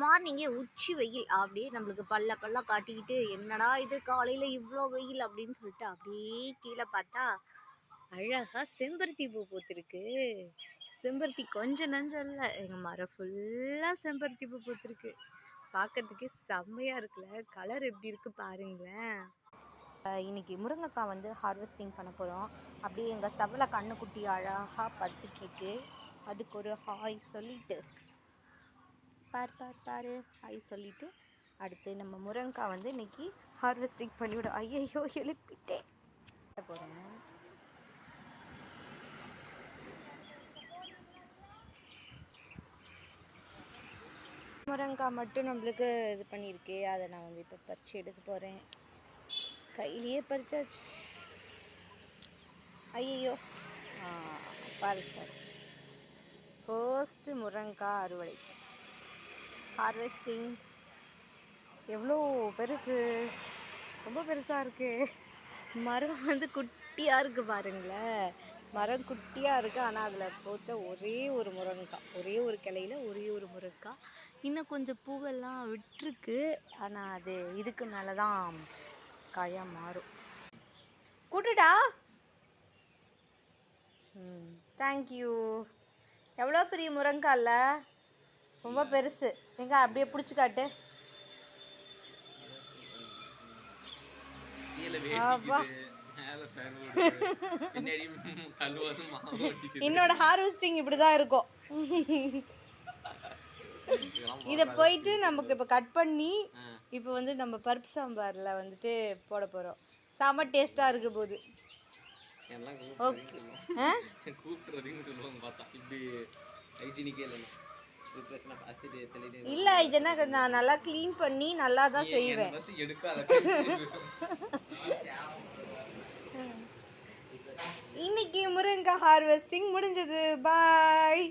மார்னிங்கே உச்சி வெயில் அப்படியே நம்மளுக்கு பல்ல காட்டிக்கிட்டு என்னடா இது காலையில் இவ்வளோ வெயில் அப்படின்னு சொல்லிட்டு அப்படியே கீழே பார்த்தா அழகாக செம்பருத்தி பூ பூத்துருக்கு. செம்பருத்தி கொஞ்சம் நஞ்சம் இல்லை, எங்கள் மரம் ஃபுல்லாக செம்பருத்தி பூ பூத்துருக்கு. பார்க்கறதுக்கே செம்மையாக இருக்குல்ல, கலர் எப்படி இருக்குது பாருங்களேன். இன்னைக்கு முருங்கைக்காய் வந்து ஹார்வெஸ்டிங் பண்ண போகிறோம். அப்படியே எங்கள் செவலை கண்ணுக்குட்டி அழகாக படுத்துட்ருக்கு. அதுக்கு ஒரு ஹாய் சொல்லிட்டு பாரு ஹாய் சொல்லிட்டு அடுத்து நம்ம முருங்கைக்காய் வந்து இன்னைக்கு ஹார்வெஸ்டிங் பண்ணிவிடும். ஐயோ எழுப்பிட்டேன் போகிறேன். முருங்கைக்காய் மட்டும் நம்மளுக்கு இது பண்ணியிருக்கே, அதை நான் வந்து இப்போ பறித்து எடுக்க போகிறேன். கையிலேயே பறிச்சாச்சு. ஐயோ பறிச்சாச்சு. ஃபர்ஸ்ட்டு முருங்கைக்காய் அறுவடை ஹார்வெஸ்டிங். எவ்வளோ பெருசு, ரொம்ப பெருசாக இருக்குது. மரம் வந்து குட்டியாக இருக்குது பாருங்களேன். மரம் குட்டியாக இருக்குது, ஆனால் அதில் போட்ட ஒரே ஒரு முருங்கைக்காய், ஒரே ஒரு கிளையில் ஒரே ஒரு முருங்கைக்காய். இன்னும் கொஞ்சம் பூவெல்லாம் விட்டுருக்கு, ஆனால் அது இதுக்கு மேலே தான் காயாக மாறும். கூட்டுடா. தேங்க்யூ. எவ்வளோ பெரிய முருங்கைக்காய் இல்லை, ரொம்ப பெருசு. எங்க அப்படியே பிடிச்சி காட்டு. என்னோட ஹார்வெஸ்டிங் இப்படிதான் இருக்கும். இதை போயிட்டு நமக்கு இப்போ கட் பண்ணி இப்போ வந்து நம்ம பருப்பு சாம்பாரில் வந்துட்டு போட போகிறோம். செம்ம டேஸ்ட்டாக இருக்க போகுது. இல்லை, இது என்ன, நான் நல்லா க்ளீன் பண்ணி நல்லா தான் செய்வேன். இன்னைக்கு முருங்கை ஹார்வெஸ்டிங் முடிஞ்சது. பாய்.